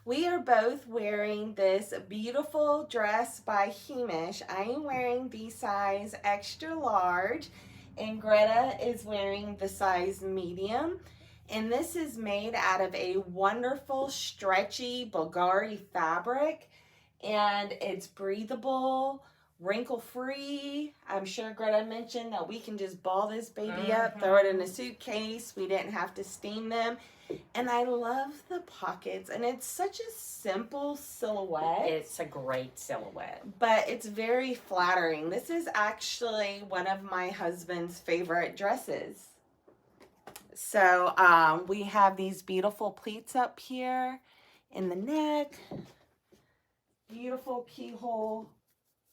We are both wearing this beautiful dress by Heimish. I am wearing the size extra large, and Greta is wearing the size medium. And this is made out of a wonderful stretchy Bulgari fabric, and it's breathable, wrinkle free. I'm sure Greta mentioned that we can just ball this baby up, throw it in a suitcase. We didn't have to steam them. And I love the pockets, and it's such a simple silhouette. It's a great silhouette. But it's very flattering. This is actually one of my husband's favorite dresses. So we have these beautiful pleats up here in the neck. Beautiful keyhole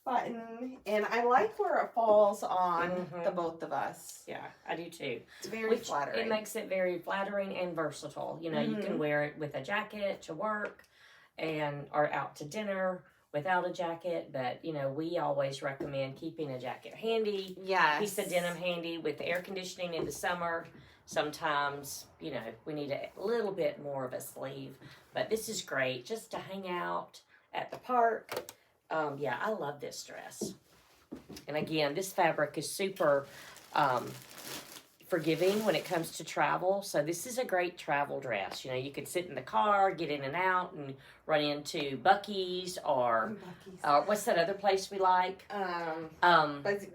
button, and I like where it falls on the both of us. Yeah, I do too. It's very flattering. It makes it very flattering and versatile. You know, you can wear it with a jacket to work or out to dinner without a jacket, but you know, we always recommend keeping a jacket handy. Yes. Piece of denim handy. With the air conditioning in the summer, sometimes, you know, we need a little bit more of a sleeve, but this is great just to hang out at the park. Yeah, I love this dress. And again, this fabric is super forgiving when it comes to travel. So this is a great travel dress. You know, you could sit in the car, get in and out, and run into Buc-ee's or what's that other place we like?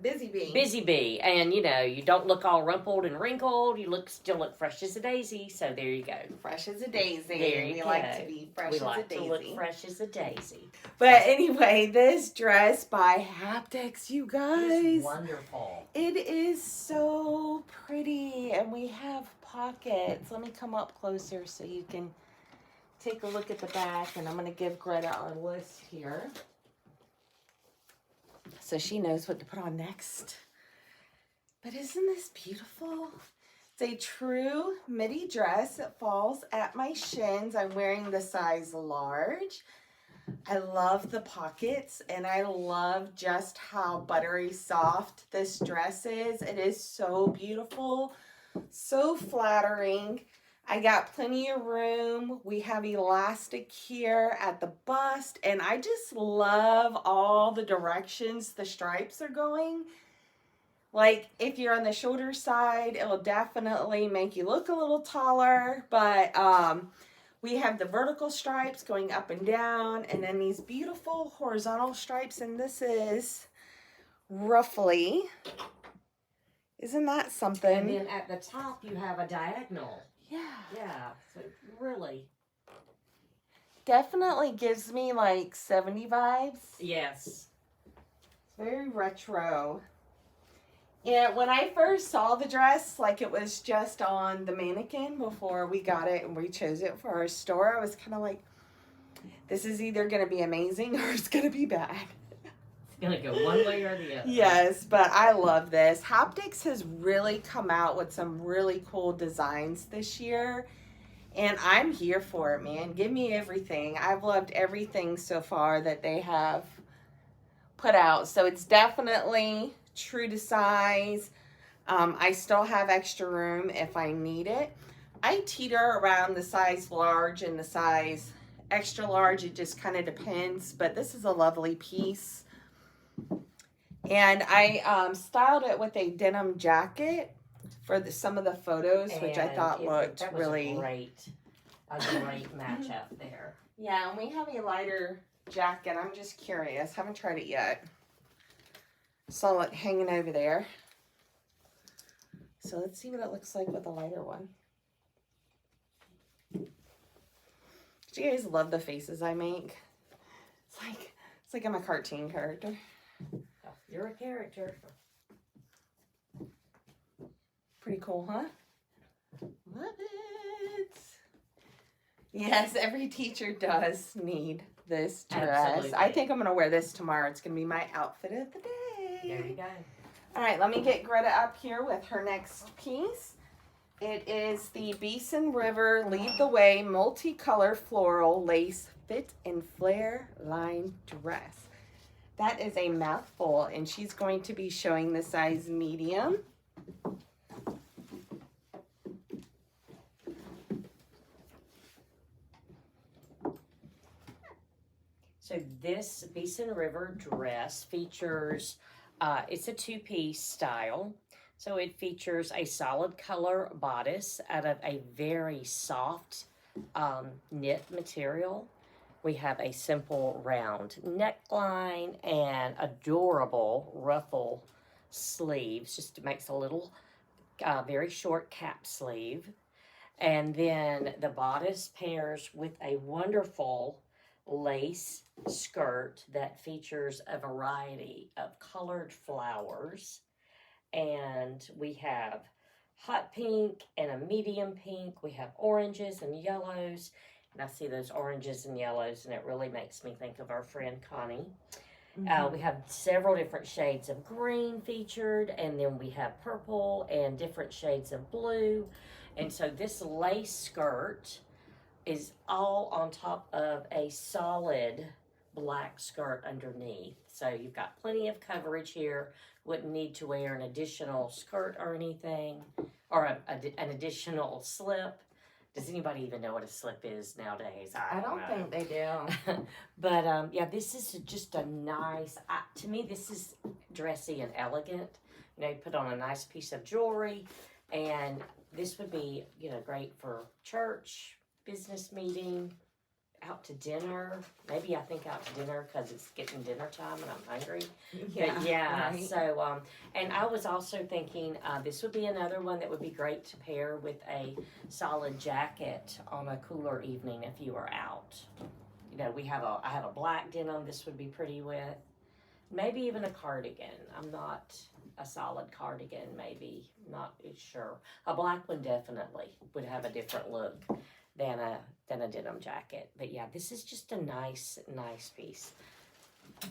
Busy Bee. Busy Bee. And, you know, you don't look all rumpled and wrinkled. You still look fresh as a daisy. So there you go. Fresh as a daisy. There you we go. like to be fresh as a daisy. We like to look fresh as a daisy. But anyway, this dress by Haptics, you guys. It's wonderful. It is so pretty, and we have pockets. Let me come up closer so you can take a look at the back, and I'm going to give Greta our list here so she knows what to put on next. But isn't this beautiful? It's a true midi dress. It falls at my shins. I'm wearing the size large. I love the pockets, and I love just how buttery soft this dress is. It is so beautiful, so flattering. I got plenty of room. We have elastic here at the bust, and I just love all the directions the stripes are going. Like, if you're on the shorter side, it'll definitely make you look a little taller, but we have the vertical stripes going up and down, and then these beautiful horizontal stripes, and this is roughly, isn't that something? And then at the top, you have a diagonal. Yeah. Yeah, so really. Definitely gives me like 70 vibes. Yes. Very retro. Yeah, when I first saw the dress, like it was just on the mannequin before we got it and we chose it for our store, I was kind of like, this is either going to be amazing or it's going to be bad. It's going to go one way or the other. Yes, but I love this. Haptics has really come out with some really cool designs this year, and I'm here for it, man. Give me everything. I've loved everything so far that they have put out, so it's definitely true to size. I still have extra room if I need it. I teeter around the size large and the size extra large. It just kind of depends, but this is a lovely piece. And I styled it with a denim jacket for some of the photos, which I thought looked really great. A great matchup there. Yeah, and we have a lighter jacket. I'm just curious. Haven't tried it yet. Saw it hanging over there. So let's see what it looks like with a lighter one. Do you guys love the faces I make? It's like I'm a cartoon character. You're a character. Pretty cool, huh? Love it. Yes, every teacher does need this dress. Absolutely. I think I'm going to wear this tomorrow. It's going to be my outfit of the day. There you go. All right, let me get Greta up here with her next piece. It is the Beeson River Lead the Way multicolor floral lace fit and flare line dress. That is a mouthful, and she's going to be showing the size medium. So this Beeson River dress features, it's a two-piece style. So it features a solid color bodice out of a very soft knit material. We have a simple round neckline and adorable ruffle sleeves. Just makes a little very short cap sleeve. And then the bodice pairs with a wonderful lace skirt that features a variety of colored flowers. And we have hot pink and a medium pink. We have oranges and yellows. And I see those oranges and yellows, and it really makes me think of our friend Connie. We have several different shades of green featured, and then we have purple and different shades of blue. And so this lace skirt is all on top of a solid black skirt underneath. So you've got plenty of coverage here. Wouldn't need to wear an additional skirt or anything, or an additional slip. Does anybody even know what a slip is nowadays? I don't think they do. But yeah, this is just a nice, to me, this is dressy and elegant. You know, you put on a nice piece of jewelry, and this would be, you know, great for church, business meeting, out to dinner. Maybe I think out to dinner because it's getting dinner time and I'm hungry. Yeah, but yeah, right. so, and I was also thinking this would be another one that would be great to pair with a solid jacket on a cooler evening if you were out. You know, I have a black denim this would be pretty with. Maybe even a cardigan. I'm not a solid cardigan, maybe. Not sure. A black one definitely would have a different look than a denim jacket. But yeah, this is just a nice piece.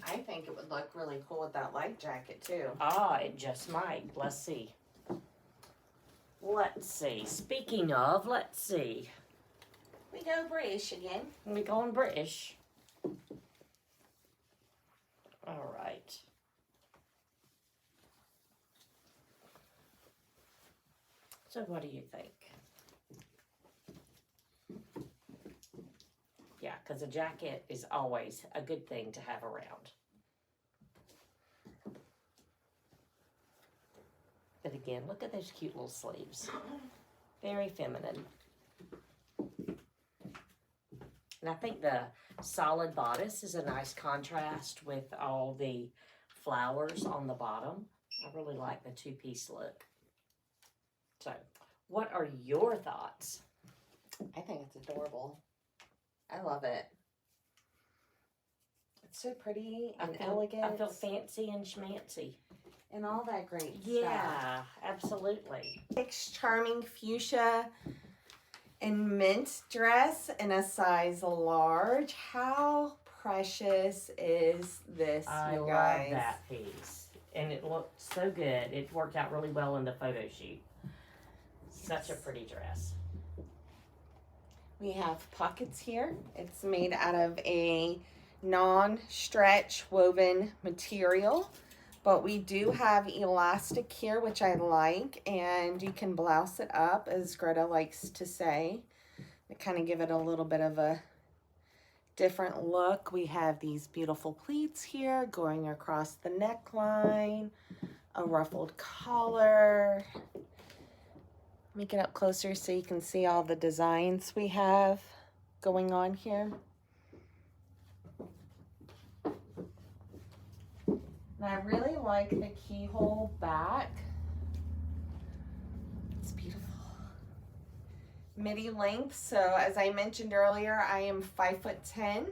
I think it would look really cool with that light jacket too. It just might. Let's see. Speaking of, let's see. We go British again. We going British. All right. So what do you think? Yeah, because a jacket is always a good thing to have around. But again, look at those cute little sleeves. Very feminine. And I think the solid bodice is a nice contrast with all the flowers on the bottom. I really like the two-piece look. So, what are your thoughts? I think it's adorable. I love it. It's so pretty and elegant. I feel fancy and schmancy. And all that great stuff. Yeah, absolutely. It's charming fuchsia and mint dress in a size large. How precious is this, you guys? I love that piece. And it looked so good. It worked out really well in the photo shoot. Such a pretty dress. We have pockets here. It's made out of a non-stretch woven material, but we do have elastic here, which I like, and you can blouse it up, as Greta likes to say, to kind of give it a little bit of a different look. We have these beautiful pleats here going across the neckline, a ruffled collar. Let me get up closer so you can see all the designs we have going on here. And I really like the keyhole back. It's beautiful. Midi length. So as I mentioned earlier, I am 5'10",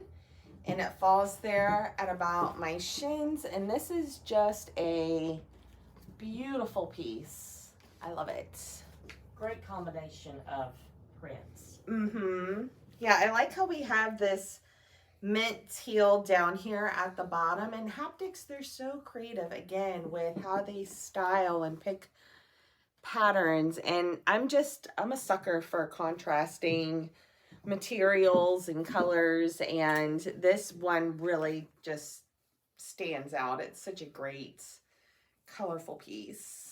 and it falls there at about my shins. And this is just a beautiful piece. I love it. Great combination of prints. Yeah, I like how we have this mint teal down here at the bottom. And Haptics, they're so creative, again, with how they style and pick patterns. And I'm a sucker for contrasting materials and colors. And this one really just stands out. It's such a great, colorful piece.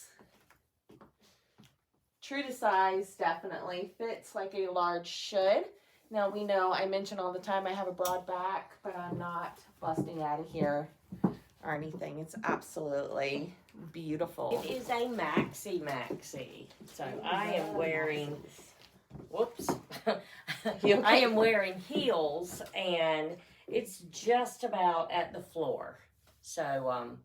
True to size, definitely fits like a large should. Now we know I mention all the time I have a broad back, but I'm not busting out of here or anything. It's absolutely beautiful. It is a maxi. So I am wearing, whoops. You okay? I am wearing heels and it's just about at the floor. So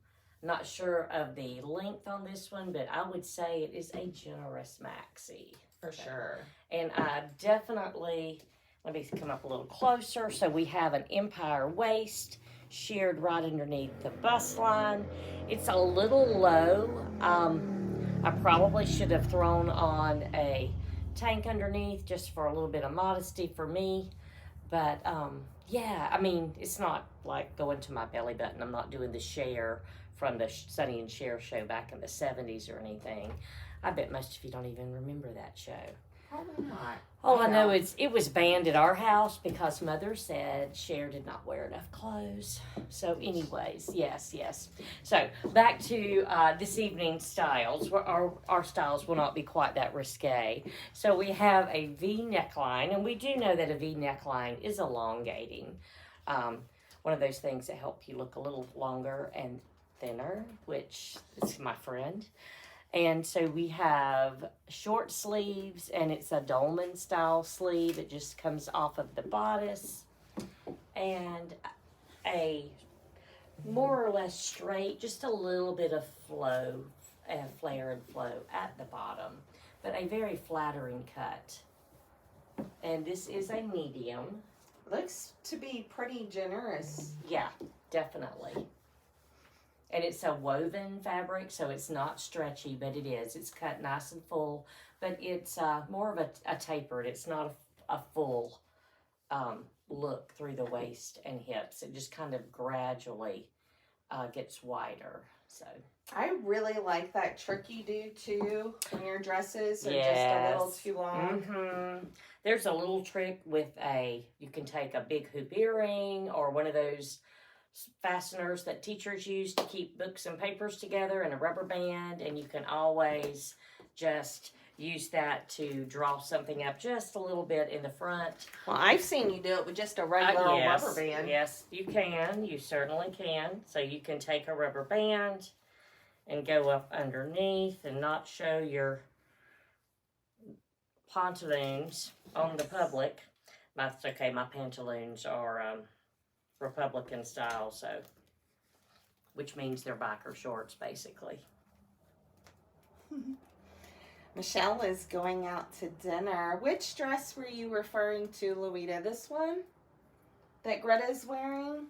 not sure of the length on this one, but I would say it is a generous maxi. For sure. And I definitely, let me come up a little closer. So we have an empire waist sheared right underneath the bust line. It's a little low. I probably should have thrown on a tank underneath just for a little bit of modesty for me. But yeah, I mean, it's not like going to my belly button. I'm not doing the Cher from the Sonny and Cher show back in the 70s or anything. I bet most of you don't even remember that show. Probably not. All I know is it was banned at our house because Mother said Cher did not wear enough clothes. So anyways, yes. So back to this evening's styles. Our styles will not be quite that risque. So we have a V neckline, and we do know that a V neckline is elongating. One of those things that help you look a little longer and thinner, which is my friend. And so we have short sleeves, and it's a dolman style sleeve. It just comes off of the bodice, and a more or less straight, just a little bit of flow and flare and flow at the bottom, but a very flattering cut. And this is a medium. Looks to be pretty generous. Yeah, definitely. And it's a woven fabric, so it's not stretchy, but it is. It's cut nice and full, but it's more of a tapered. It's not a full look through the waist and hips. It just kind of gradually gets wider. So I really like that trick you do too when your dresses are just a little too long. Mm-hmm. There's a little trick with you can take a big hoop earring or one of those fasteners that teachers use to keep books and papers together, and a rubber band, and you can always just use that to draw something up just a little bit in the front. Well, I've seen you do it with just a regular yes, rubber band. Yes, you can. You certainly can. So you can take a rubber band and go up underneath and not show your pantaloons on the public. That's okay. My pantaloons are Republican style, so which means they're biker shorts basically. Michelle is going out to dinner. Which dress were you referring to, Louita? This one that Greta's wearing?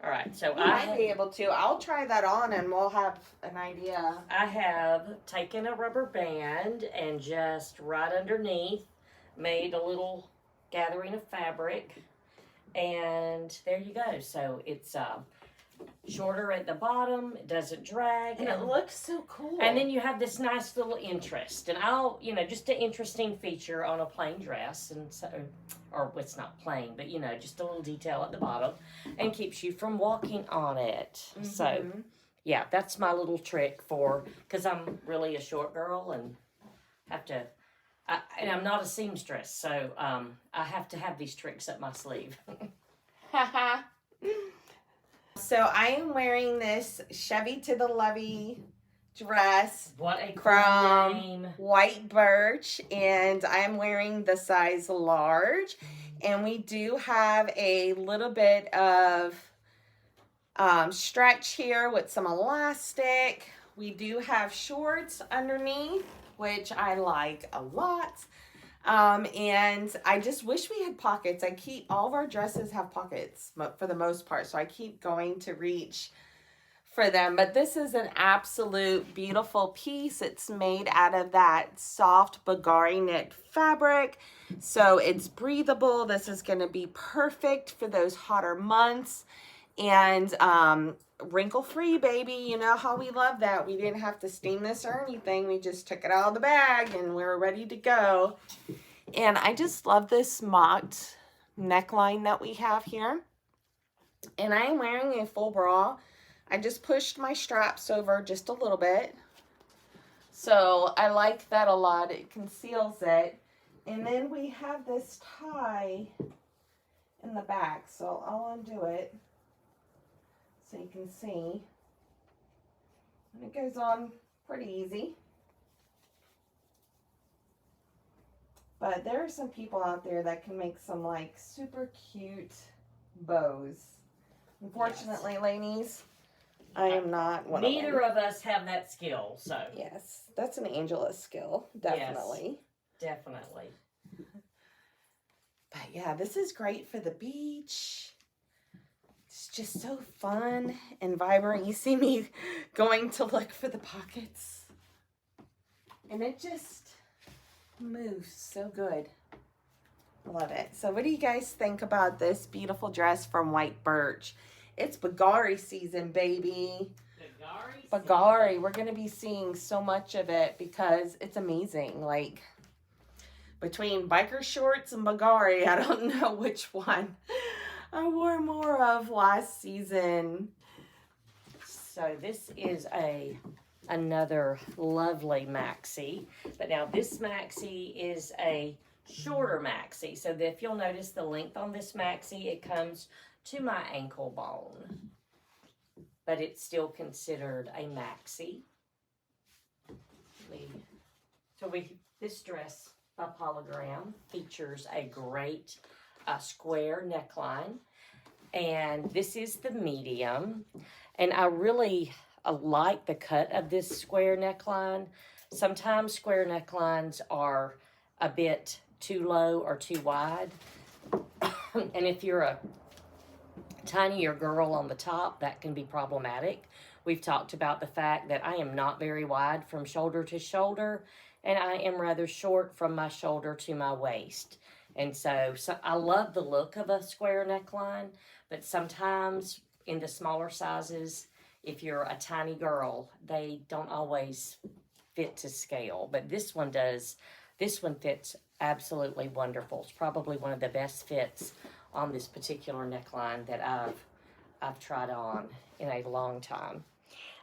All right, so I might be able to. I'll try that on and we'll have an idea. I have taken a rubber band and just right underneath made a little gathering of fabric. And there you go. So it's shorter at the bottom. It doesn't drag. And it looks so cool. And then you have this nice little interest. And just an interesting feature on a plain dress. And so, or it's not plain, but just a little detail at the bottom. And keeps you from walking on it. Mm-hmm. So, yeah, that's my little trick because I'm really a short girl and have to... and I'm not a seamstress, so I have to have these tricks up my sleeve. So I am wearing this Chevy to the Levee dress. What a from name. White Birch, and I'm wearing the size large. And we do have a little bit of stretch here with some elastic. We do have shorts underneath, which I like a lot. And I just wish we had pockets. All of our dresses have pockets for the most part, so I keep going to reach for them. But this is an absolute beautiful piece. It's made out of that soft Bagari knit fabric, so it's breathable. This is going to be perfect for those hotter months. And wrinkle-free, baby. You know how we love that. We didn't have to steam this or anything. We just took it out of the bag and we're ready to go. And I just love this mocked neckline that we have here. And I am wearing a full bra. I just pushed my straps over just a little bit. So I like that a lot. It conceals it. And then we have this tie in the back, so I'll undo it so you can see. And it goes on pretty easy. But there are some people out there that can make some like super cute bows. Unfortunately, yes, ladies, I am not one Neither of them. of us have that skill, so. Yes, that's an Angela skill, definitely. Yes, definitely. But yeah, this is great for the beach. It's just so fun and vibrant. You see me going to look for the pockets. And it just moves so good. Love it. So what do you guys think about this beautiful dress from White Birch? It's Bagari season, baby. Bagari. We're going to be seeing so much of it because it's amazing. Like, between biker shorts and Bagari, I don't know which one I wore more of last season. So this is another lovely maxi, but now this maxi is a shorter maxi. So if you'll notice the length on this maxi, it comes to my ankle bone, but it's still considered a maxi. This dress by Polygram features a great square neckline, and this is the medium, and I really like the cut of this square neckline. Sometimes square necklines are a bit too low or too wide, and if you're a tinier girl on the top, that can be problematic. We've talked about the fact that I am not very wide from shoulder to shoulder, and I am rather short from my shoulder to my waist. And so I love the look of a square neckline, but sometimes in the smaller sizes, if you're a tiny girl, they don't always fit to scale. But this one does. This one fits absolutely wonderful. It's probably one of the best fits on this particular neckline that I've tried on in a long time.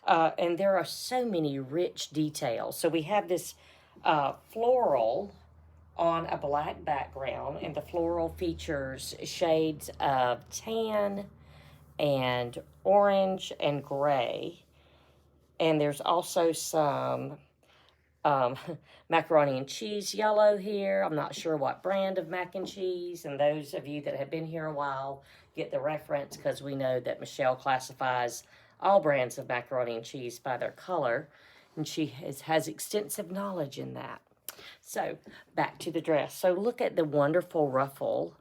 And there are so many rich details. So we have this floral on a black background, and the floral features shades of tan and orange and gray. And there's also some macaroni and cheese yellow here. I'm not sure what brand of mac and cheese, and those of you that have been here a while get the reference because we know that Michelle classifies all brands of macaroni and cheese by their color, and she has extensive knowledge in that. So back to the dress. So look at the wonderful ruffle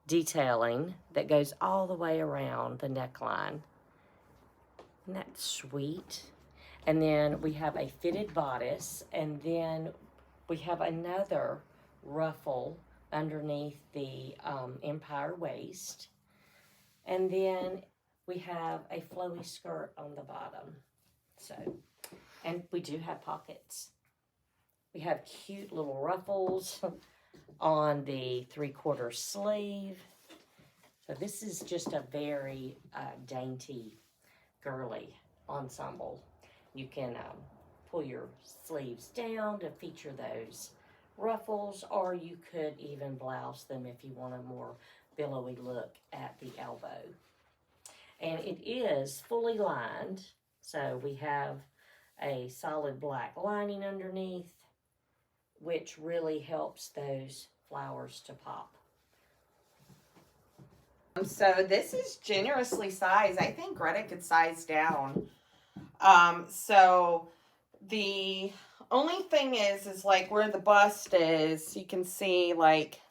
detailing that goes all the way around the neckline. Isn't that sweet? And then we have a fitted bodice, and then we have another ruffle underneath the empire waist. And then we have a flowy skirt on the bottom. So, and we do have pockets. We have cute little ruffles on the 3/4 sleeve. So this is just a very dainty, girly ensemble. You can pull your sleeves down to feature those ruffles, or you could even blouse them if you want a more billowy look at the elbow. And it is fully lined, so we have a solid black lining underneath, which really helps those flowers to pop. So this is generously sized. I think Greta could size down. So the only thing is like where the bust is, you can see like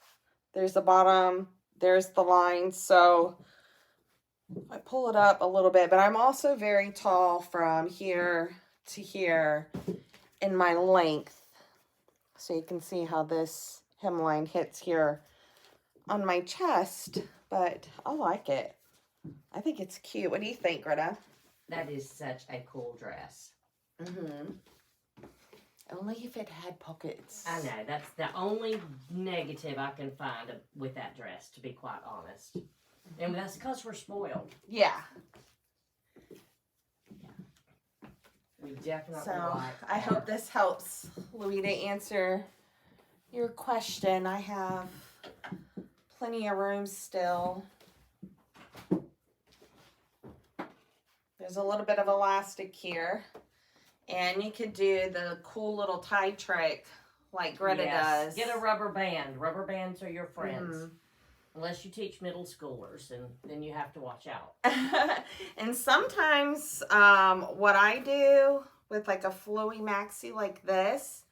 there's the bottom, there's the line. So I pull it up a little bit, but I'm also very tall from here to here in my length. So you can see how this hemline hits here on my chest, but I like it. I think it's cute. What do you think, Greta? That is such a cool dress. Mm-hmm. Only if it had pockets. I know, that's the only negative I can find with that dress, to be quite honest. And that's because we're spoiled. Yeah. We definitely So like I hope this helps Louie to answer your question, I have plenty of room still. There's a little bit of elastic here. And you could do the cool little tie trick like Greta does. Get a rubber band. Rubber bands are your friends. Unless you teach middle schoolers, and then you have to watch out. And sometimes what I do with like a flowy maxi like this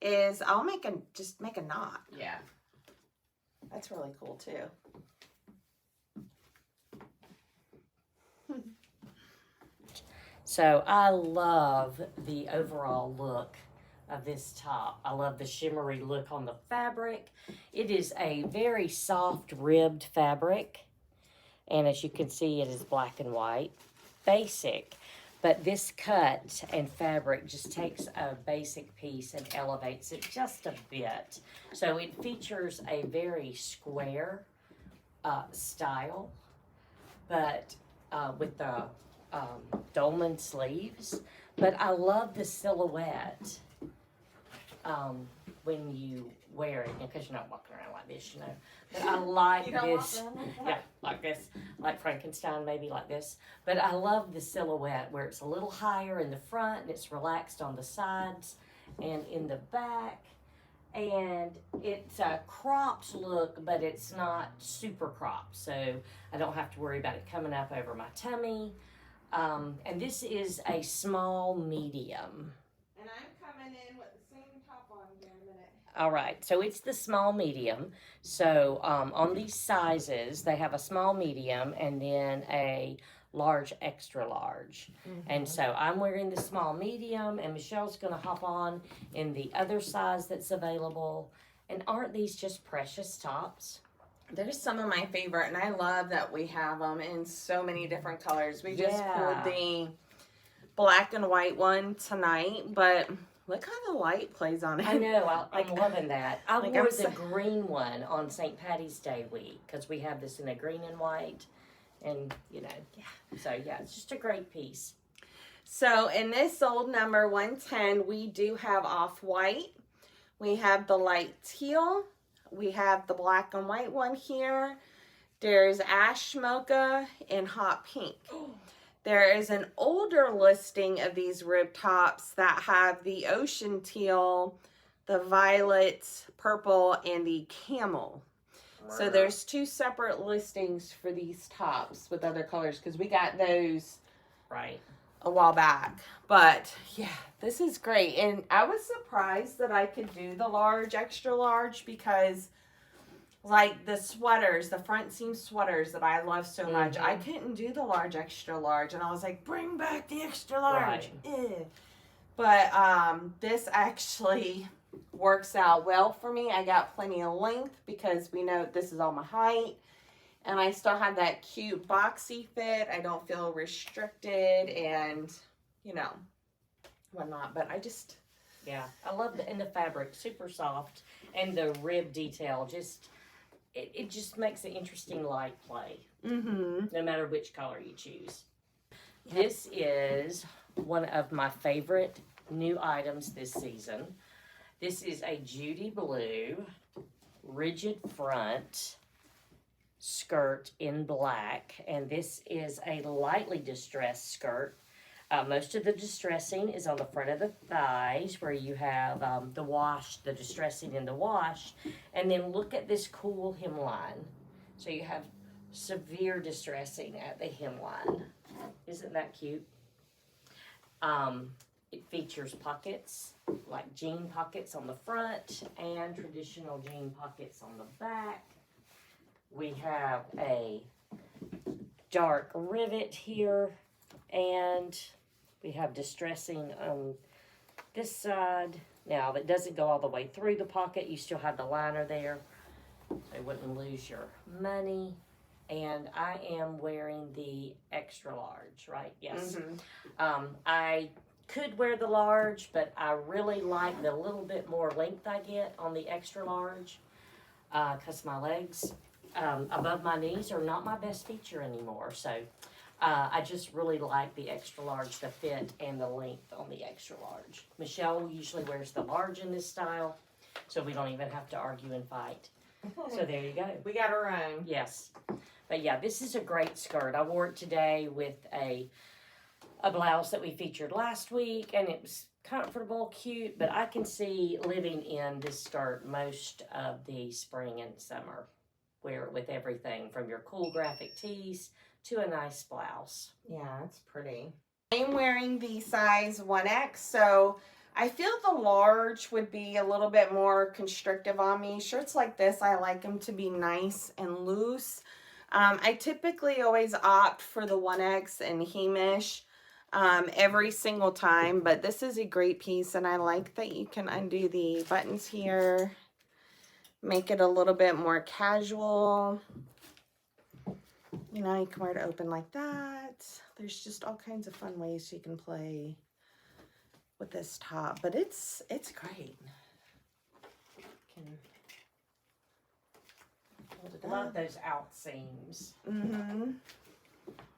is I'll just make a knot. Yeah. That's really cool too. So I love the overall look of this top. I love the shimmery look on the fabric. It is a very soft ribbed fabric. And as you can see, it is black and white. Basic. But this cut and fabric just takes a basic piece and elevates it just a bit. So it features a very square style, but with the dolman sleeves. But I love the silhouette when you wear it, because you're not walking around like this, you know. But I like this. Yeah, like this, like Frankenstein, maybe like this. But I love the silhouette where it's a little higher in the front and it's relaxed on the sides and in the back. And it's a cropped look, but it's not super cropped, so I don't have to worry about it coming up over my tummy. And this is a small medium. And I'm coming in with the same top on here in a minute. All right, so it's the small medium. So on these sizes, they have a small medium and then a large extra large. And so I'm wearing the small medium, and Michelle's gonna hop on in the other size that's available. And aren't these just precious tops? They're some of my favorite, and I love that we have them in so many different colors. We just pulled the black and white one tonight, but look how the light plays on it. I know, I'm loving that. I wore the green one on St. Patty's Day week, because we have this in a green and white, and you know, so yeah, it's just a great piece. So in this old number 110, we do have off-white, we have the light teal, we have the black and white one here. There's ash mocha and hot pink. There is an older listing of these rib tops that have the ocean teal, the violet, purple, and the camel. So there's two separate listings for these tops with other colors, because we got those a while back. But yeah, this is great. And I was surprised that I could do the large, extra large, because like the sweaters, the front seam sweaters that I love so much, I couldn't do the large, extra large. And I was like, bring back the extra large. But this actually works out well for me. I got plenty of length because we know this is all my height. And I still have that cute boxy fit. I don't feel restricted and, you know, whatnot. But I just... Yeah, I love the fabric, super soft. And the rib detail, just... It just makes an interesting light play. No matter which color you choose. This is one of my favorite new items this season. This is a Judy Blue rigid front skirt in black, and this is a lightly distressed skirt. Most of the distressing is on the front of the thighs, where you have the distressing in the wash, and then look at this cool hemline. So you have severe distressing at the hemline. Isn't that cute? It features pockets, like jean pockets on the front and traditional jean pockets on the back. We have a dark rivet here, and we have distressing on this side. Now, that doesn't go all the way through the pocket. You still have the liner there, so you wouldn't lose your money. And I am wearing the extra large, right? Yes. I could wear the large, but I really like the little bit more length I get on the extra large, because my legs above my knees are not my best feature anymore. So I just really like the extra large, the fit and the length on the extra large. Michelle usually wears the large in this style, so we don't even have to argue and fight. So there you go. We got our own. Yes. But yeah, this is a great skirt. I wore it today with a blouse that we featured last week, and it was comfortable, cute, but I can see living in this skirt most of the spring and summer. Wear it with everything from your cool graphic tees to a nice blouse. Yeah, it's pretty. I'm wearing the size 1X, so I feel the large would be a little bit more constrictive on me. Shirts like this, I like them to be nice and loose. I typically always opt for the 1X and Heimish every single time, but this is a great piece, and I like that you can undo the buttons here, make it a little bit more casual. You know, you can wear it open like that. There's just all kinds of fun ways you can play with this top, but it's great. Can hold it Love up. those out seams. Mm-hmm.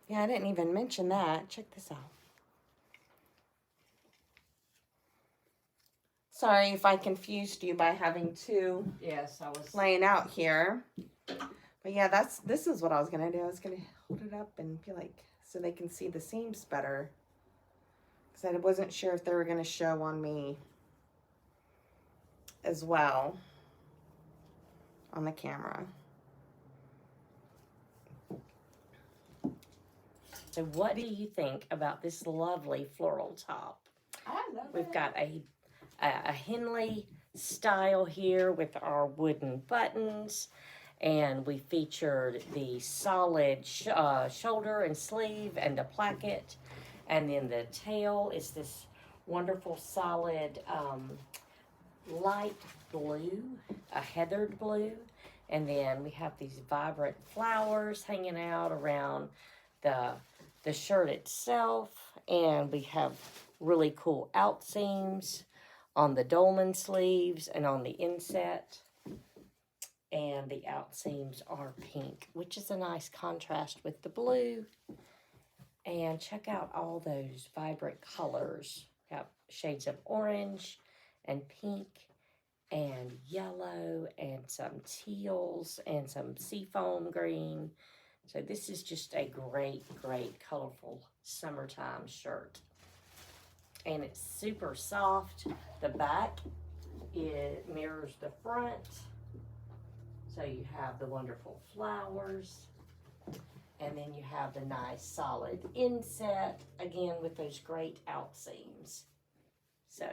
Yeah, I didn't even mention that. Check this out. Sorry if I confused you by having two Yes, I was. laying out here. But yeah, this is what I was gonna do. I was gonna hold it up and be like, so they can see the seams better. Because I wasn't sure if they were gonna show on me as well on the camera. So what do you think about this lovely floral top? I love We've got a Henley style here with our wooden buttons, and we featured the solid shoulder and sleeve and the placket, and then the tail is this wonderful solid light blue, a heathered blue, and then we have these vibrant flowers hanging out around the shirt itself, and we have really cool out seams on the dolman sleeves and on the inset, and the out seams are pink, which is a nice contrast with the blue. And check out all those vibrant colors. Got shades of orange and pink and yellow and some teals and some seafoam green. So this is just a great, great, colorful summertime shirt. And it's super soft. The back, it mirrors the front. So you have the wonderful flowers. And then you have the nice solid inset, again with those great out seams. So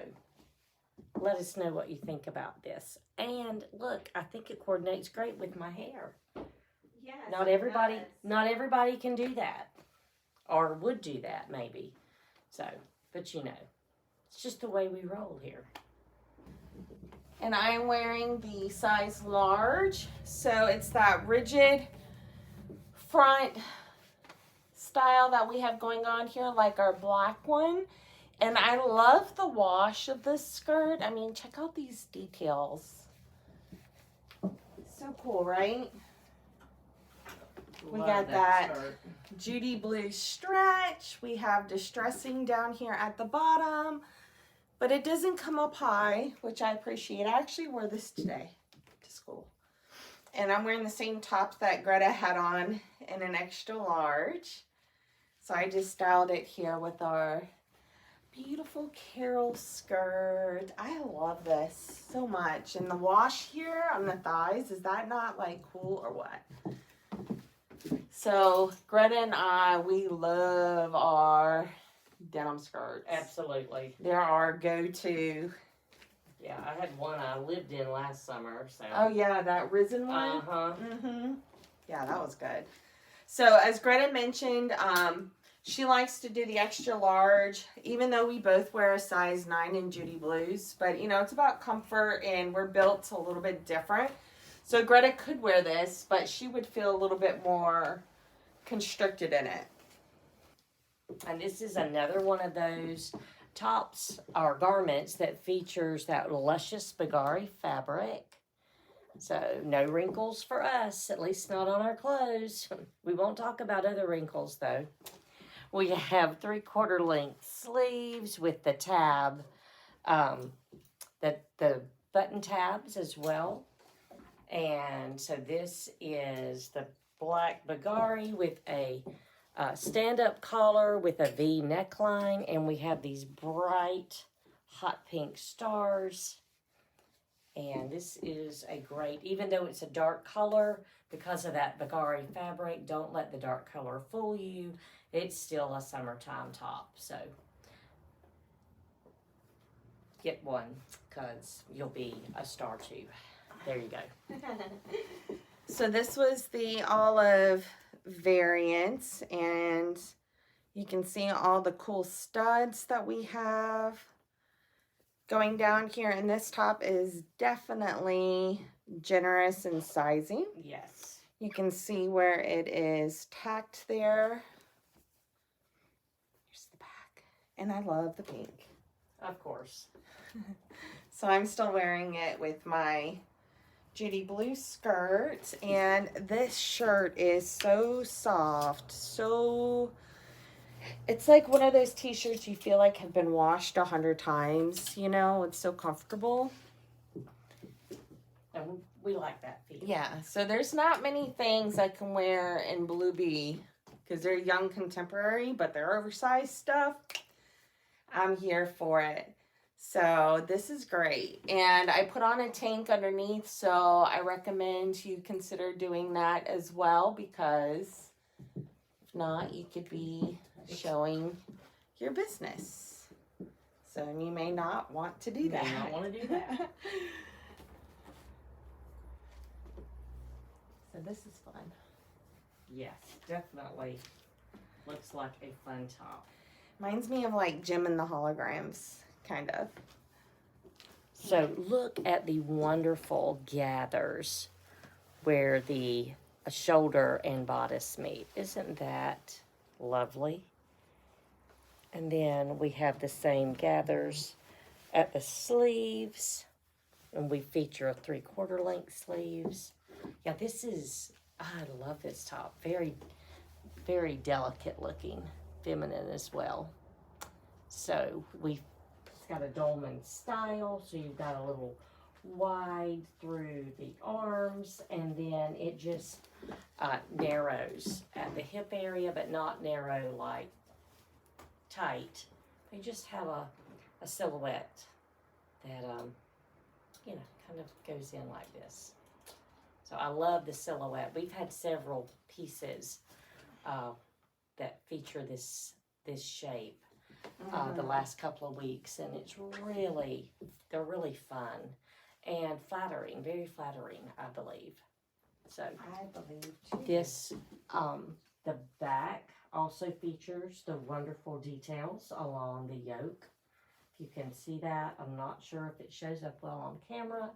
let us know what you think about this. And look, I think it coordinates great with my hair. Yes, Not everybody can do that, or would do that maybe. So, but you know, it's just the way we roll here. And I'm wearing the size large, so it's that rigid front style that we have going on here, like our black one. And I love the wash of this skirt. I mean, check out these details. So cool, right? We got that Judy Blue stretch. We have distressing down here at the bottom, but it doesn't come up high, which I appreciate. I actually wore this today to school. And I'm wearing the same top that Greta had on in an extra large. So I just styled it here with our beautiful Carol skirt. I love this so much. And the wash here on the thighs, is that not like cool or what? So Greta and I, we love our denim skirts. Absolutely. They're our go-to. Yeah, I had one I lived in last summer. So. Oh yeah, that risen one. Uh-huh. Mm-hmm. Yeah, that was good. So as Greta mentioned, she likes to do the extra large, even though we both wear a size 9 in Judy Blues. But you know, it's about comfort, and we're built a little bit different. So Greta could wear this, but she would feel a little bit more constricted in it. And this is another one of those tops or garments that features that luscious Bagari fabric. So no wrinkles for us, at least not on our clothes. We won't talk about other wrinkles though. We have 3/4 length sleeves with the tab, the button tabs as well. And so this is the black Bagari with a stand-up collar with a V neckline, and we have these bright hot pink stars. And this is a great, even though it's a dark color, because of that Bagari fabric, don't let the dark color fool you. It's still a summertime top, so get one because you'll be a star too. There you go. So this was the olive variant, and you can see all the cool studs that we have going down here. And this top is definitely generous in sizing. Yes. You can see where it is tacked there. Here's the back. And I love the pink. Of course. So I'm still wearing it with my Judy Blue skirt, and this shirt is so soft, so it's like one of those t-shirts you feel like have been washed 100 times, you know. It's so comfortable. And we like that feel. Yeah, so there's not many things I can wear in Blue Bee because they're young contemporary, but they're oversized stuff. I'm here for it. So this is great. And I put on a tank underneath, so I recommend you consider doing that as well, because if not, you could be showing your business. So you may not want to do that. You may not want to do that. So this is fun. Yes, definitely. Looks like a fun top. Reminds me of like Jim and the Holograms, kind of. So look at the wonderful gathers where the shoulder and bodice meet. Isn't that lovely? And then we have the same gathers at the sleeves, and we feature a 3/4 length sleeves. Yeah, this is, I love this top. Very, very delicate looking, feminine as well. So it's got a dolman style, so you've got a little wide through the arms, and then it just narrows at the hip area, but not narrow like tight. You just have a silhouette that, you know, kind of goes in like this. So I love the silhouette. We've had several pieces that feature this shape the last couple of weeks, and it's really, they're really fun and flattering, very flattering, I believe. So I believe too. this, the back also features the wonderful details along the yoke. If you can see that, I'm not sure if it shows up well on camera.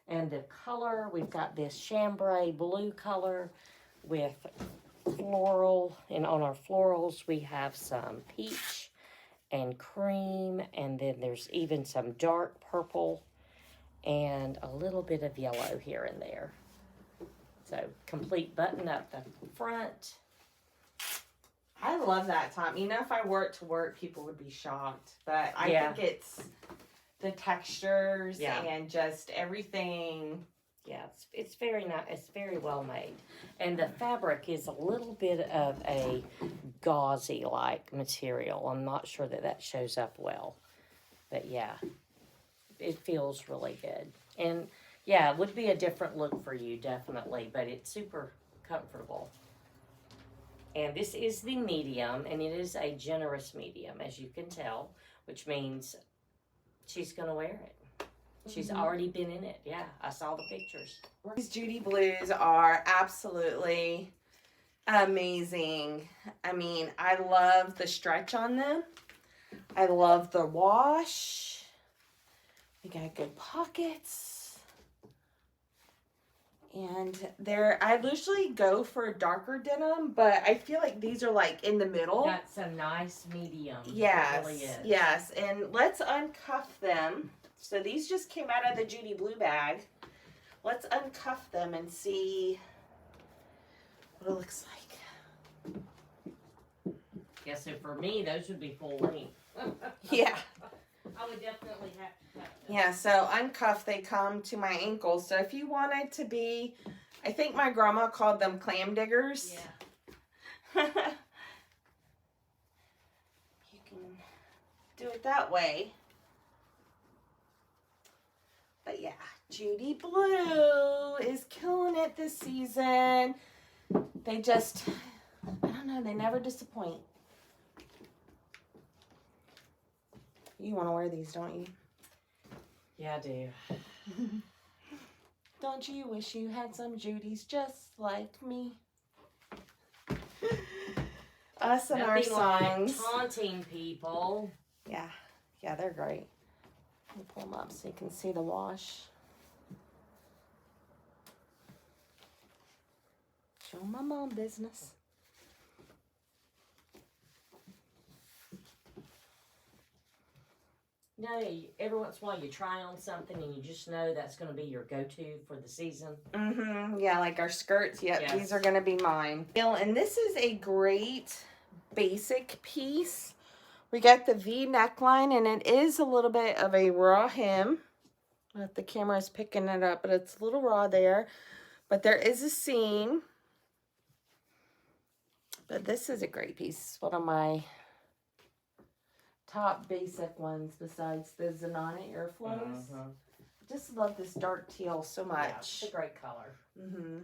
And the color, we've got this chambray blue color with floral, and on our florals we have some peach and cream, and then there's even some dark purple and a little bit of yellow here and there. So complete button up the front. I love that top. You know, if I wore it to work, people would be shocked. But I think it's the textures and just everything. Yeah, it's very nice. It's very well made. And the fabric is a little bit of a gauzy-like material. I'm not sure that shows up well. But yeah, it feels really good. And yeah, it would be a different look for you, definitely. But it's super comfortable. And this is the medium, and it is a generous medium, as you can tell, which means she's going to wear it. She's already been in it. Yeah, I saw the pictures. These Judy Blues are absolutely amazing. I mean, I love the stretch on them. I love the wash. We got good pockets. And I usually go for a darker denim, but I feel like these are like in the middle. That's a nice medium. Yes, it really is. Yes. And let's uncuff them. So these just came out of the Judy Blue bag. Let's uncuff them and see what it looks like. Yeah, so for me, those would be full length. Yeah. I would definitely have to cut them. Yeah, so uncuffed, they come to my ankles. So if you wanted to be, I think my grandma called them clam diggers. Yeah. You can do it that way. But yeah, Judy Blue is killing it this season. They just, I don't know, they never disappoint. You want to wear these, don't you? Yeah, I do. Don't you wish you had some Judys just like me? Us and our Nothing like songs. taunting people. Yeah, they're great. Let me pull them up so you can see the wash. Show my mom business. You know, every once in a while you try on something and you just know that's going to be your go-to for the season. Mm-hmm. Yeah, like our skirts. Yep, Yes. These are going to be mine. And this is a great basic piece. We got the V neckline, and it is a little bit of a raw hem. If the camera is picking it up, but it's a little raw there. But there is a seam. But this is a great piece. One of my top basic ones besides the Zenana Airflows. Just love this dark teal so much. Yeah, it's a great color. Mm-hmm.